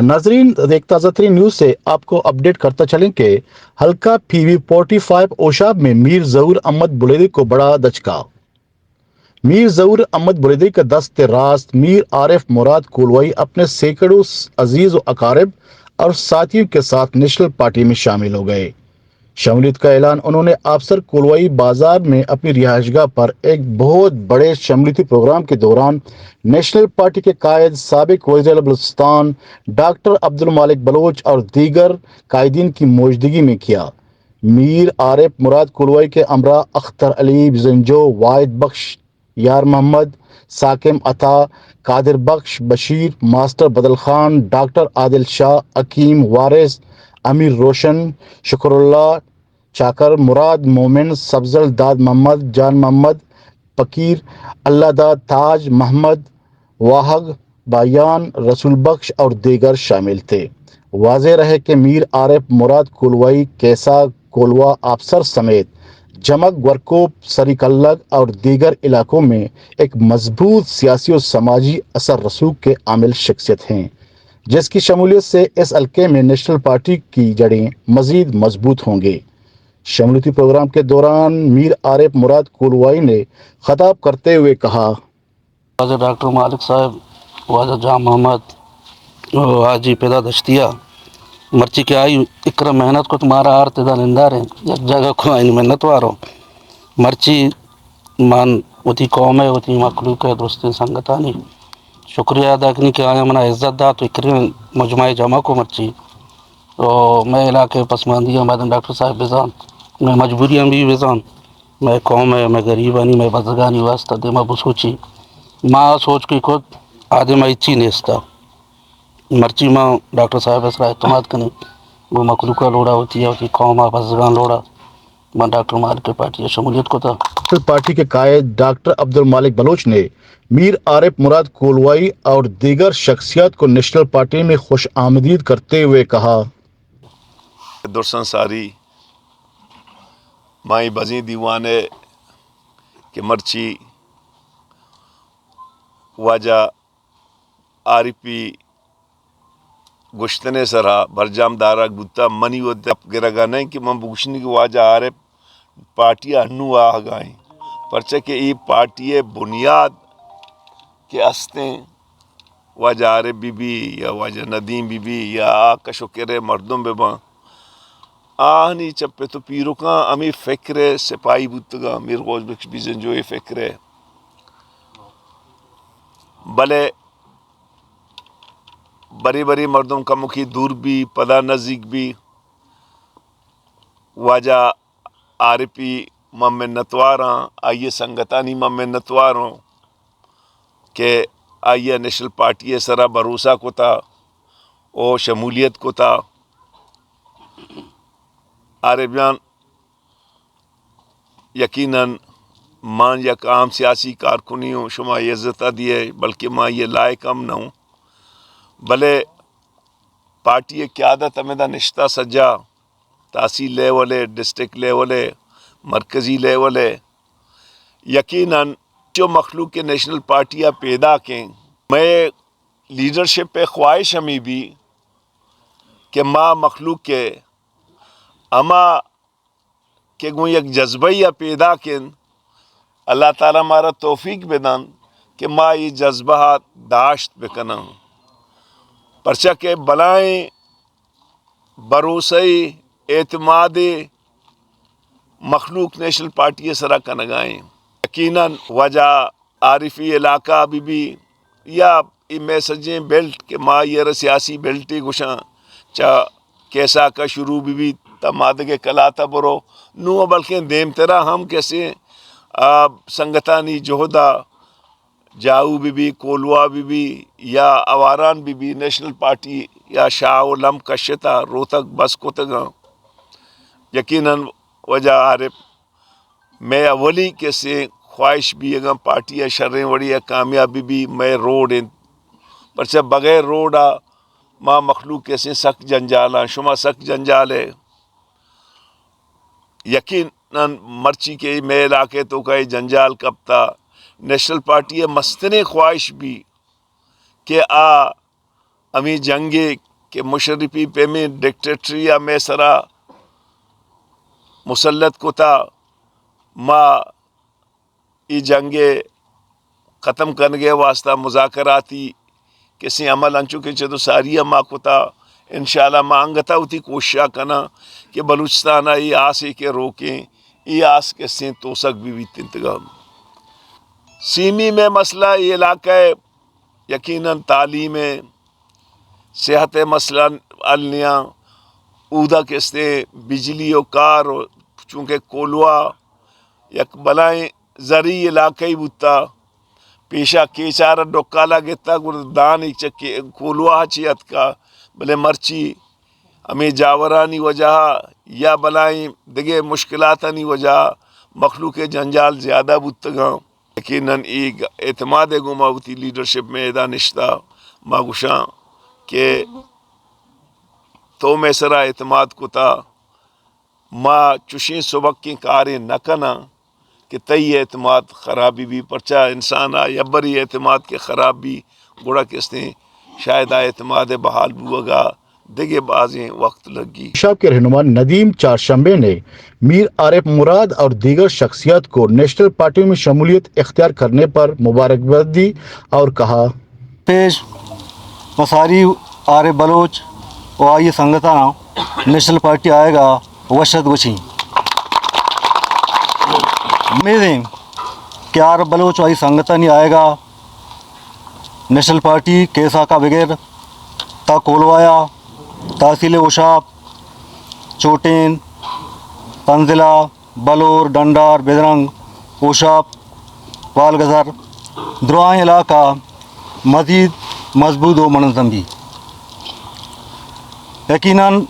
नाजरीन, एक ताज़ा तरीन न्यूज़ से आपको अपडेट करता चलें कि हल्का PV45 ओशाब में मीर ज़हूर अहमद बुलेदी को बड़ा दचका। मीर ज़हूर अहमद बुलेदी का दस्त रास्त मीर आरिफ मुराद कोलवाई अपने सैकड़ों अजीज व अकारिब और साथियों के साथ नेशनल पार्टी में शामिल हो गए। शमूलियत का ऐलान उन्होंने अफसर कोलवाई बाजार में अपनी रिहाइशगाह पर एक बहुत बड़े शमूलियती प्रोग्राम के दौरान नेशनल पार्टी के कायद साबिक वज़ीर बलूचिस्तान डॉक्टर अब्दुल मालिक बलोच और दीगर कायदीन की मौजूदगी में किया। मीर आरिफ मुराद कोलवाई के अमरा अख्तर अली बिजंजो, वाहिद बख्श, यार मोहम्मद, साकिम अता, कादिर बख्श, बशीर, मास्टर बदल खान, डॉक्टर आदिल शाह, अकीम वारिस, अमीर रोशन, शुक्रुल्ला चाकर, मुराद मोमिन, सब्जल दाद मोहम्मद, जान मोहम्मद, फकीर, अल्लाह दाद, ताज मोहम्मद, वाहग, बायान, रसूल बख्श और दीगर शामिल थे। वाज़ेह रहे कि मीर आरिफ मुराद कोलवाई कैसा कोलवा अफसर समेत जमक, वरकोप, सरीकल्लग और दीगर इलाकों में एक मजबूत सियासी और समाजी असर रसूख के आमिल शख्सियत हैं, जिसकी शमूलियत से इस हल्के में नेशनल पार्टी की जड़ें मजीद मजबूत होंगी। शमूलियती प्रोग्राम के दौरान मीर आरिफ मुराद कोलवाई ने खताब करते हुए कहा, वाजा डॉक्टर मालिक साहब, वाजा जाम मोहम्मद, हाजी पैदा दश्तिया मर्ची के आई इक्र मेहनत को तुम्हारा आर तेदा निंदार है एक जगह को आई मेहनत वारो मर्ची मान उती कौम है उती मखलूक है दोस्ती संगतानी शुक्रिया अदा करने के आया मना इज्जत दा तो इक्र मजमाए जमा को मर्ची तो मैं इलाके पसमानदियाँ मैडम डॉक्टर साहब बेजान मैं मजबूरियाँ भी बेजान मैं कौम है मैं गरीबानी मैं बदगानी वास्ता दे मैं बसोची माँ सोच की खुद आदे मैं इच्छी नेस्ता मर्ची माँ डॉक्टर साहब इसरा एतमाद करें वो मखलूका लोड़ा होती है कौम बसगान लोड़ा मैं डॉक्टर मालिक के पार्टी शमूलियत को था। नेशनल पार्टी के कायद डॉक्टर अब्दुल मालिक बलोच ने मीर आरिफ मुराद कोलवाई और दीगर शख्सियत को नेशनल पार्टी में खुश आमदीद करते हुए कहा, दुर्सन सारी माई बजी दीवाने के मर्ची वाजा आरिफी गुश्तने सरा बरजाम दारा गुत्ता मनी वो गिरगा नहीं कि मैं बुगशनी की वाजा आरिफ पार्टी अन्नू आ गए परचे के ये पार्टी बुनियाद के हस्ते वाजा आरिफ बीबी या वाजा नदीम बीबी या कशोकेरे मर्दम बेबा आहनी चप्पे तो पीरो का अमी फ़िक्र सिपाही बुतगा मीर गौस बख्श बीजन जो ये फ़िक्र भले बड़ी बड़ी मर्दों का मुखी दूर भी पदा नज़दीक भी वाजा आरिफी मम्मे नतवारा आइए संगतानी मम्मे नतवारों के आइए नेशनल पार्टी सरा भरोसा को था ओ शमूलियत को था आरिफियान यकीनन मान या काम सियासी कारकुनी हूँ शुमा इज़्ज़त दिए बल्कि माँ ये लायक हम न हूँ भले पार्टी क़यादत हमें निश्ता सज्जा तहसील लेवल है डिस्ट्रिक्ट लेवल है मरकज़ी लेवल है यकीनन जो मखलूक के नेशनल पार्टियाँ पैदा कें मैं लीडरशिप पे ख्वाहिश हमी भी कि माँ मखलूक के अमा के गो एक जज्बा पैदा कें अल्लाह ताला मारा तौफीक बेदान कि माँ ये जज्बा दाश्त बेकना परचा के बलाएँ भरोसे एतमाद मखलूक नेशनल पार्टी सरा का नगाएँ यकीनन वजह आरिफी इलाका भी या मैसेजें बेल्ट के माँ ये सियासी बेल्टी गुशा चा कैसा का शुरू भी तमाद के कलाता बरो नू बल्कि देम तेरा हम कैसे संगतानी जोहदा जाऊ बीबी कोलवा बीबी या आवारान बीबी नेशनल पार्टी या शाह लम कशता रोहतक बस को तक यकीनन वजह आरिफ मैं अवली के से ख्वाहिश भी अगर पार्टी शर्रें वड़ी कामयाबी भी मैं रोड पर से बगैर रोड माँ मखलूक कैसे सख्त जंजाल शुमा सख्त जंजाल है यकीनन मर्ची के मैं इलाके तो कई जंजाल कब था नेशनल पार्टी मस्तने ख्वाहिश भी کہ امی جنگے کہ مشرفی پہ میں ڈکٹیٹریا میں سرا مسلط کتا ما ای جنگے ختم کرنے واسطہ مذاکراتی کسی عمل انچو کے چدو ساریہ ما کتا انشاءاللہ ما انگتا ہوتی کوشش کنا کہ بلوچستانہ ای آسے کے روکیں ای آس کے سین توسک بھی تنتگام سیمی میں مسئلہ یہ علاقہ یقیناً تعلیم صحت مسئلہ النیا اودا کستے بجلی و کار چونکہ کولوا یک بلائیں زرعی علاقہی بوتا پیشہ کیچارہ ڈوکالا گتا دان ایک چکے کولوا چیت کا بلے مرچی ہمیں جاورانی وجہ یا بلائیں دگے مشکلاتانی وجہ مخلوق جنجال زیادہ بوتگاں یقیناً ایک اعتماد گماوتی لیڈرشپ میں ادا نشتہ ما گشاں کہ تو میں سرا اعتماد کتا ما چشیں سبق کی کاریں نہ کنا کہ تی اعتماد خرابی بھی پرچا انسان یا بری اعتماد کے خراب بھی گوڑا کس نے شاید اعتماد بحال بوگا دگے بازیں وقت لگی۔ شاب کے رہنما ندیم چارشنبے نے میر عارف مراد اور دیگر شخصیات کو نیشنل پارٹی میں شمولیت اختیار کرنے پر مبارکباد دی اور کہا پیش مساری عارف بلوچ و آئی سنگتانا نیشنل پارٹی آئے گا وشد وچی امیدیں کہ عارف بلوچ و آئی سنگتا نہیں آئے گا نیشنل پارٹی کیسا کا بغیر تا کولوایا تحصیل اوشاب چوٹین تنزلہ بلور ڈنڈار بیدرنگ اوشاب والگزر دروائیں علاقہ مزید مضبوط و منظم بھی یقیناً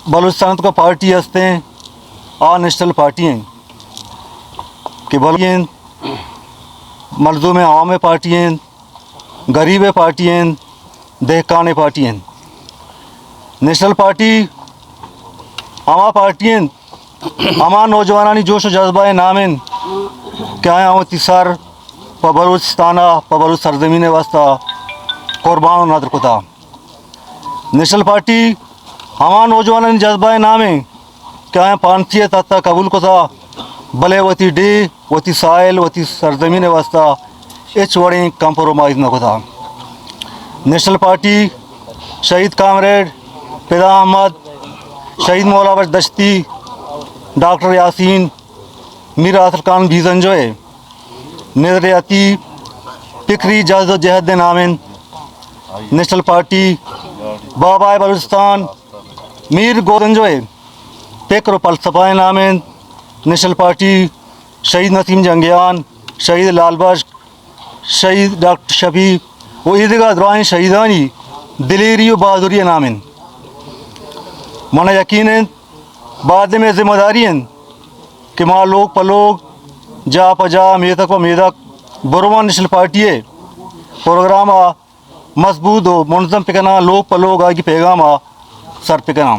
بلوچستان کا پارٹی ہستے ہیں نیشنل پارٹی ہیں کہ بلوچ ملزوم عوام پارٹی ہیں غریب پارٹی ہیں دہکان پارٹی ہیں نیشنل پارٹی ہما پارٹی ہیں ہما نوجوانانی جوش و جذبہ نامن کہ آیا ہوتی سر پا بلوچستانہ پا بلوچ سرزمین واسطہ قربان و نادر کتا نیشنل پارٹی ہما نوجوانانی جذبہ نامن کہ آیا پانچی تاتا قبول کتا بلے وتی ڈی وتی سائل وتی سرزمین واسطہ اچ وڑیں کمپرومائز نہ کتا نیشنل پارٹی شہید کامریڈ پیدا احمد شہید مولا بخش دشتی ڈاکٹر یاسین میر آصف خان بیزن جو ہے نظریاتی فکری جہد و جہد نامن نیشنل پارٹی بابا بلوچستان میر گورن جو ہے فکر و فلسفہ نامن نیشنل پارٹی شہید نسیم جنگیان شہید لال بخش شہید ڈاکٹر شفیع وہ عیدگاہ درائیں شہیدانی دلیری و بہادری نامن منا یقیناً بعد میں ذمہ داری ہیں کہ ماں لوگ پلوگ جا پجا میدک و میدک بروان نیشنل پارٹی ہے پروگرام مضبوط و منظم پکنا لوگ پلوگ آگی پیغام سر پکنا